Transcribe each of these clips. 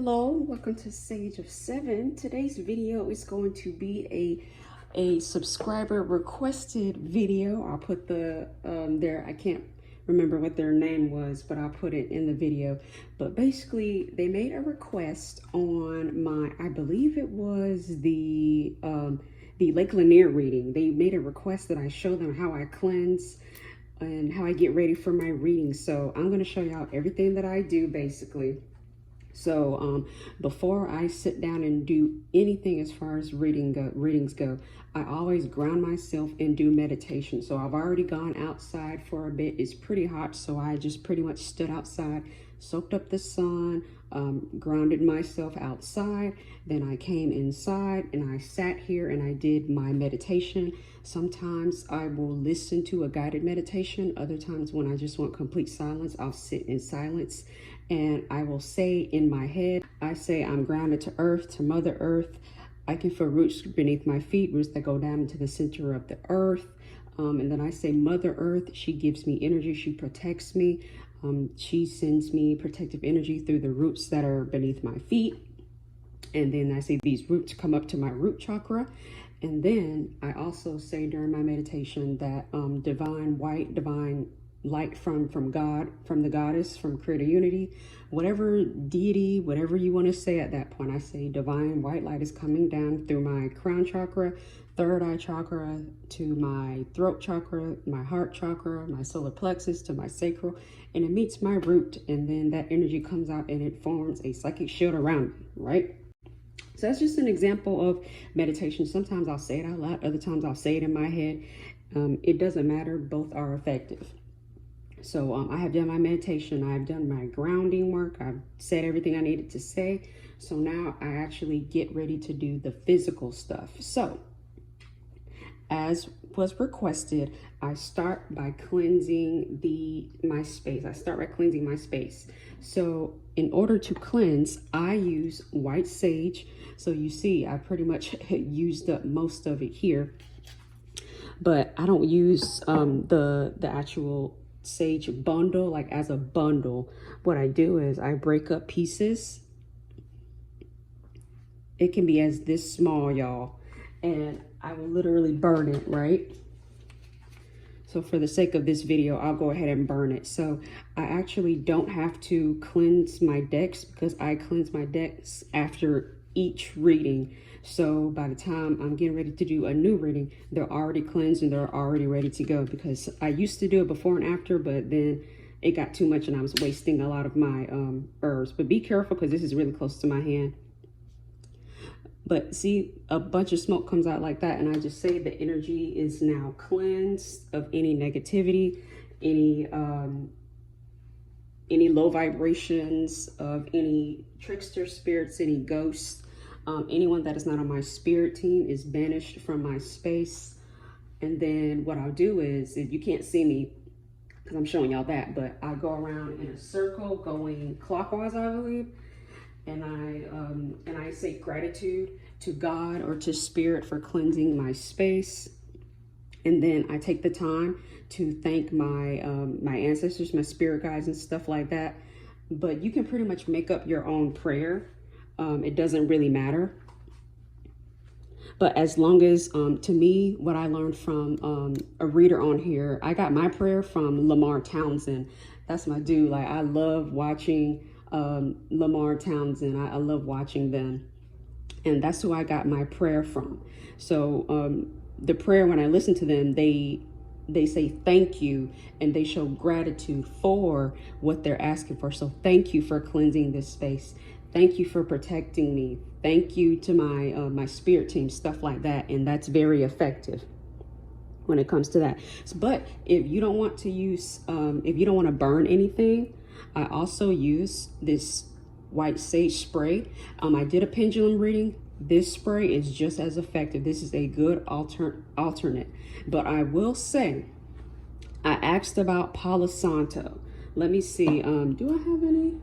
Hello, welcome to Sage of Seven. Today's video is going to be a subscriber requested video. I'll put the there, I can't remember what their name was, but I'll put it in the video. But basically they made a request on my, I believe it was the Lake Lanier reading. They made a request that I show them how I cleanse and how I get ready for my reading. So I'm going to show y'all everything that I do basically. So before I sit down and do anything as far as readings go, I always ground myself and do meditation. So I've already gone outside for a bit. It's pretty hot, so I just pretty much stood outside, soaked up the sun, grounded myself outside. Then I came inside and I sat here and I did my meditation. Sometimes I will listen to a guided meditation. Other times when I just want complete silence, I'll sit in silence. And I will say in my head, I say I'm grounded to earth, to Mother Earth. I can feel roots beneath my feet, roots that go down into the center of the earth. And then I say, Mother Earth, she gives me energy, she protects me. She sends me protective energy through the roots that are beneath my feet. And then I say these roots come up to my root chakra. And then I also say during my meditation that divine light from God, from the goddess, from creator unity, whatever deity, whatever you want to say at that point, I say divine white light is coming down through my crown chakra, third eye chakra, to my throat chakra, my heart chakra, my solar plexus, to my sacral, and it meets my root, and then that energy comes out and it forms a psychic shield around me, right? So that's just an example of meditation. Sometimes I'll say it out loud, other times I'll say it in my head. It doesn't matter, both are effective. So I have done my meditation, I've done my grounding work, I've said everything I needed to say. So now I actually get ready to do the physical stuff. So as was requested, I start by cleansing my space. I start by cleansing my space. So in order to cleanse, I use white sage. So you see, I pretty much used up most of it here, but I don't use the actual sage bundle, like as a bundle. What I do is I break up pieces. It can be as this small, y'all, and I will literally burn it, right? So for the sake of this video, I'll go ahead and burn it. So I actually don't have to cleanse my decks because I cleanse my decks after each reading. So by the time I'm getting ready to do a new reading, they're already cleansed and they're already ready to go, because I used to do it before and after, but then it got too much and I was wasting a lot of my herbs. But be careful because this is really close to my hand. But see, a bunch of smoke comes out like that, and I just say the energy is now cleansed of any negativity, any low vibrations, of any trickster spirits, any ghosts. Anyone that is not on my spirit team is banished from my space. And then what I'll do is, if you can't see me because I'm showing y'all that, but I go around in a circle going clockwise, I believe. And I say gratitude to God or to spirit for cleansing my space. And then I take the time to thank my my ancestors, my spirit guides and stuff like that. But you can pretty much make up your own prayer. It doesn't really matter. But as long as, to me, what I learned from a reader on here, I got my prayer from Lamar Townsend. That's my dude. Like, I love watching Lamar Townsend. I love watching them. And that's who I got my prayer from. So the prayer, when I listen to them, they say thank you, and they show gratitude for what they're asking for. So thank you for cleansing this space. Thank you for protecting me. Thank you to my my spirit team, stuff like that. And that's very effective when it comes to that. But if you don't want to use, if you don't want to burn anything, I also use this white sage spray. I did a pendulum reading. This spray is just as effective. This is a good alternate. But I will say, I asked about Palo Santo. Let me see. Do I have any?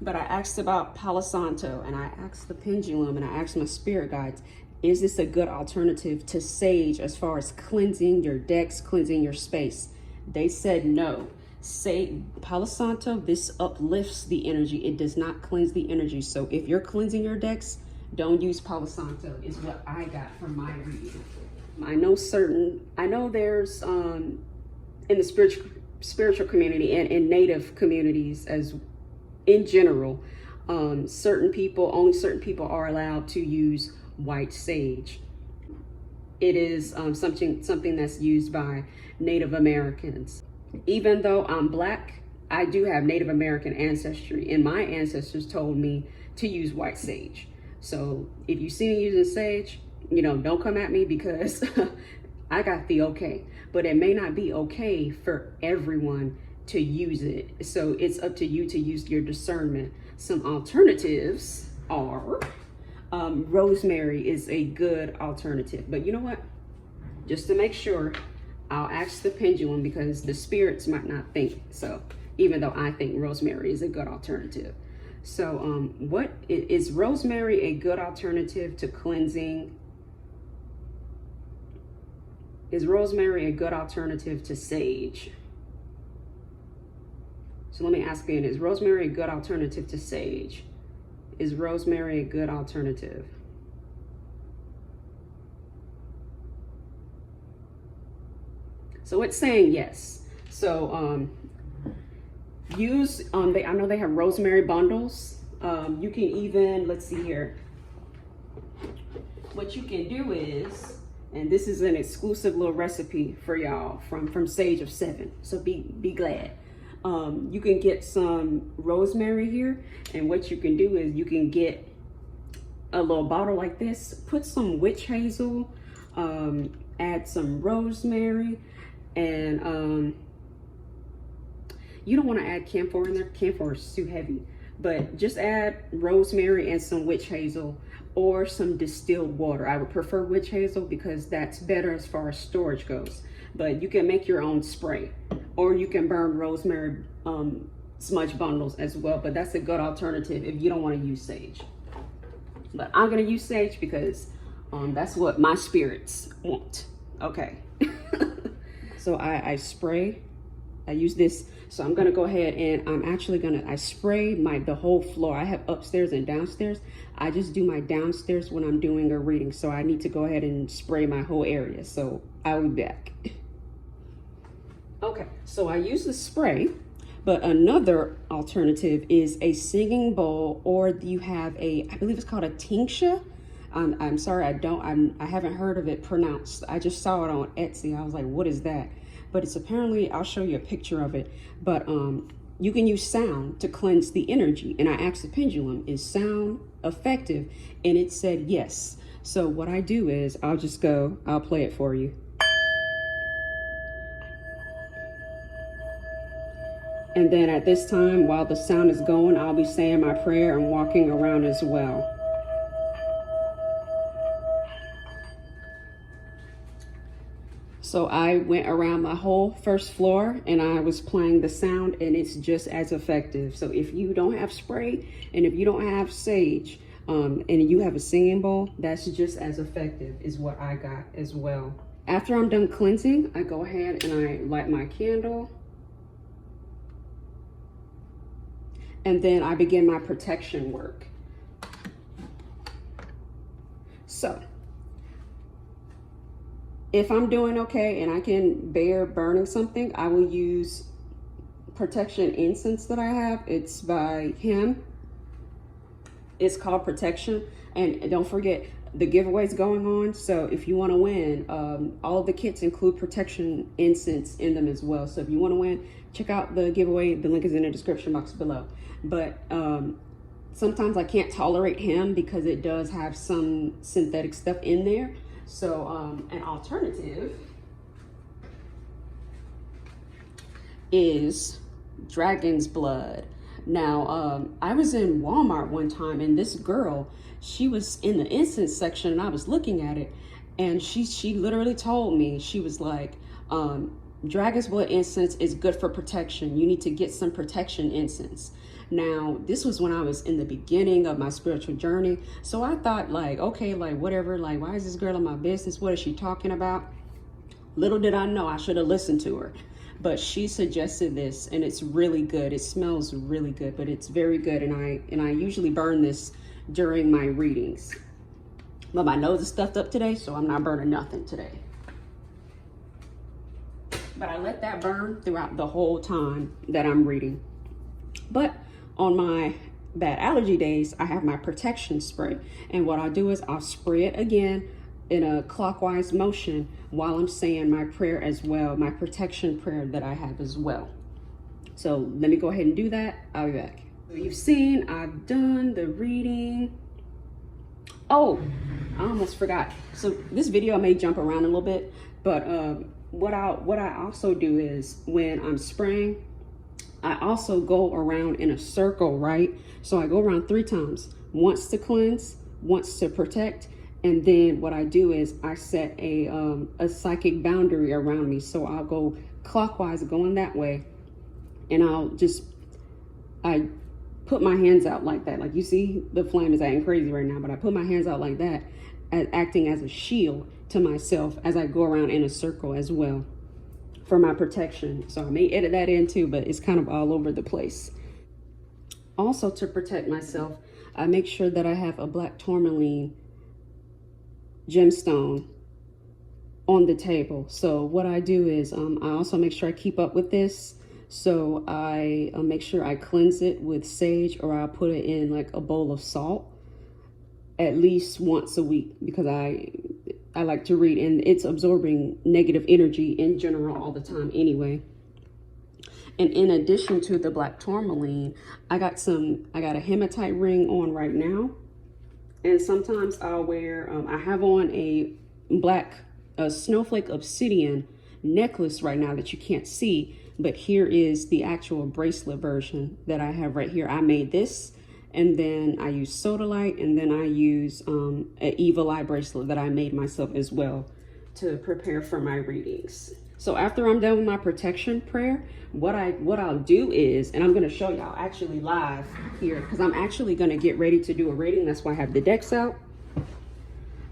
But I asked about Palo Santo, and I asked the pendulum, and I asked my spirit guides, is this a good alternative to sage as far as cleansing your decks, cleansing your space? They said no. Say Palo Santo, this uplifts the energy. It does not cleanse the energy. So if you're cleansing your decks, don't use Palo Santo, is what I got from my reading. I know there's in the spiritual community and in native communities as in general, only certain people are allowed to use white sage. It is something that's used by Native Americans. Even though I'm Black, I do have Native American ancestry, and my ancestors told me to use white sage. So if you see me using sage, don't come at me, because I got the okay. But it may not be okay for everyone to use it. So it's up to you to use your discernment. Some alternatives are, rosemary is a good alternative. But you know what? Just to make sure, I'll ask the pendulum, because the spirits might not think so, even though I think rosemary is a good alternative. So is rosemary a good alternative to cleansing? Is rosemary a good alternative to sage? So let me ask again, is rosemary a good alternative to sage? Is rosemary a good alternative? So it's saying yes. So I know they have rosemary bundles. You can even, let's see here. What you can do is, and this is an exclusive little recipe for y'all from Sage of 7. So be glad. You can get some rosemary here, and what you can do is you can get a little bottle like this, put some witch hazel, add some rosemary, and you don't want to add camphor in there. Camphor is too heavy, but just add rosemary and some witch hazel or some distilled water. I would prefer witch hazel because that's better as far as storage goes, but you can make your own spray, or you can burn rosemary smudge bundles as well, but that's a good alternative if you don't want to use sage. But I'm going to use sage because that's what my spirits want. Okay. So I spray, I use this. So I'm gonna go ahead and I spray the whole floor. I have upstairs and downstairs. I just do my downstairs when I'm doing a reading. So I need to go ahead and spray my whole area. So I'll be back. Okay, so I use the spray, but another alternative is a singing bowl, or you have I believe it's called a tincture. I'm sorry, I haven't heard of it pronounced. I just saw it on Etsy. I was like, what is that? But it's apparently, I'll show you a picture of it. But you can use sound to cleanse the energy. And I asked the pendulum, is sound effective? And it said yes. So what I do is I'll play it for you. And then at this time, while the sound is going, I'll be saying my prayer and walking around as well. So I went around my whole first floor and I was playing the sound, and it's just as effective. So if you don't have spray and if you don't have sage and you have a singing bowl, that's just as effective, is what I got as well. After I'm done cleansing, I go ahead and I light my candle. And then I begin my protection work. So if I'm doing okay and I can bear burning something, I will use protection incense that I have. It's by him. It's called Protection. And don't forget, the giveaway's going on. So if you want to win, all of the kits include protection incense in them as well. So if you want to win, check out the giveaway. The link is in the description box below. But sometimes I can't tolerate him because it does have some synthetic stuff in there. So an alternative is dragon's blood. Now, I was in Walmart one time, and this girl, she was in the incense section, and I was looking at it, and she literally told me, she was like, dragon's blood incense is good for protection. You need to get some protection incense. Now, this was when I was in the beginning of my spiritual journey. So I thought, like, okay, like, whatever, like, why is this girl in my business? What is she talking about? Little did I know I should have listened to her. but she suggested this, and it's really good. It smells really good, but it's very good. And I usually burn this during my readings. But my nose is stuffed up today, so I'm not burning nothing today. But I let that burn throughout the whole time that I'm reading. But on my bad allergy days, I have my protection spray. And what I'll do is I'll spray it again in a clockwise motion while I'm saying my prayer as well, my protection prayer that I have as well. So let me go ahead and do that. I'll be back. So you've seen I've done the reading. Oh, I almost forgot. So this video may jump around a little bit, but what I also do is when I'm spraying, I also go around in a circle, right? So I go around 3 times, once to cleanse, once to protect, and then what I do is I set a psychic boundary around me. So I'll go clockwise, going that way, and I put my hands out like that. Like you see, the flame is acting crazy right now, but I put my hands out like that, acting as a shield to myself as I go around in a circle as well for my protection. So I may edit that in too, but it's kind of all over the place. Also, to protect myself, I make sure that I have a black tourmaline gemstone on the table. So what I do is I also make sure I keep up with this. So I make sure I cleanse it with sage, or I'll put it in like a bowl of salt at least once a week, because I like to read, and it's absorbing negative energy in general all the time anyway. And in addition to the black tourmaline, I got a hematite ring on right now. And sometimes I'll wear, I have on a black snowflake obsidian necklace right now that you can't see, but here is the actual bracelet version that I have right here. I made this, and then I use sodalite, and then I use an evil eye bracelet that I made myself as well to prepare for my readings. So after I'm done with my protection prayer, what I'll do is, and I'm going to show y'all actually live here, because I'm actually going to get ready to do a reading. That's why I have the decks out.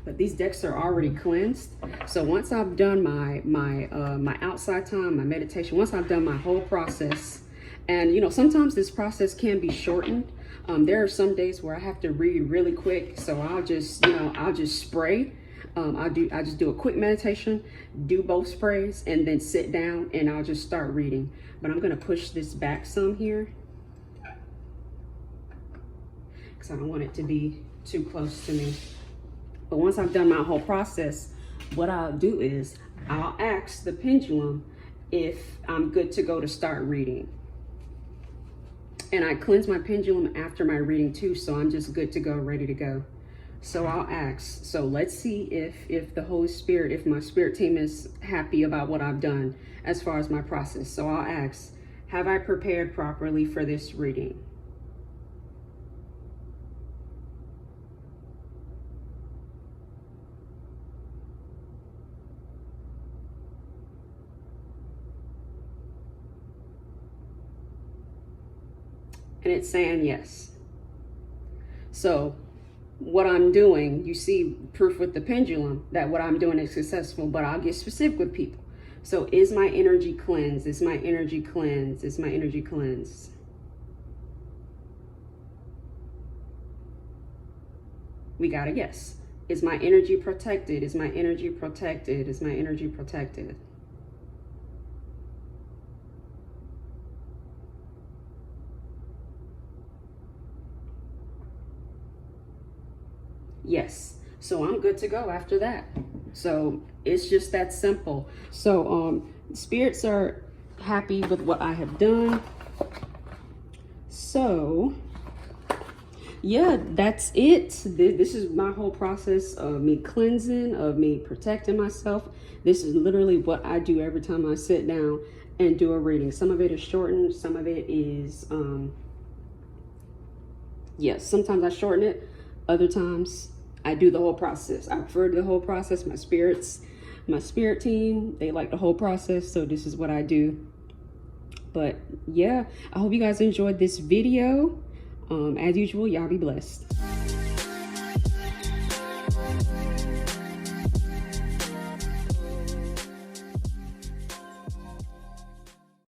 But these decks are already cleansed. So once I've done my outside time, my meditation, once I've done my whole process, and you know, sometimes this process can be shortened. There are some days where I have to read really quick, so I'll just spray. I just do a quick meditation, do both sprays, and then sit down and I'll just start reading. But I'm gonna push this back some here because I don't want it to be too close to me. But once I've done my whole process, what I'll do is I'll ask the pendulum if I'm good to go to start reading. And I cleanse my pendulum after my reading too, so I'm just good to go, ready to go. So I'll ask, so let's see if the Holy Spirit, if my spirit team is happy about what I've done as far as my process. So I'll ask, have I prepared properly for this reading? And it's saying yes. So what I'm doing, you see proof with the pendulum that what I'm doing is successful, but I'll get specific with people. So is my energy cleansed? Is my energy cleansed? Is my energy cleansed? We got a yes. Is my energy protected? Is my energy protected? Is my energy protected? Yes. So I'm good to go after that. So it's just that simple. So spirits are happy with what I have done. So yeah, that's it. This is my whole process of me cleansing, of me protecting myself. This is literally what I do every time I sit down and do a reading. Some of it is shortened, some of it is yes, sometimes I shorten it, other times I do the whole process. I prefer the whole process. My spirit team, they like the whole process, so this is what I do. But yeah, I hope you guys enjoyed this video. As usual, y'all be blessed.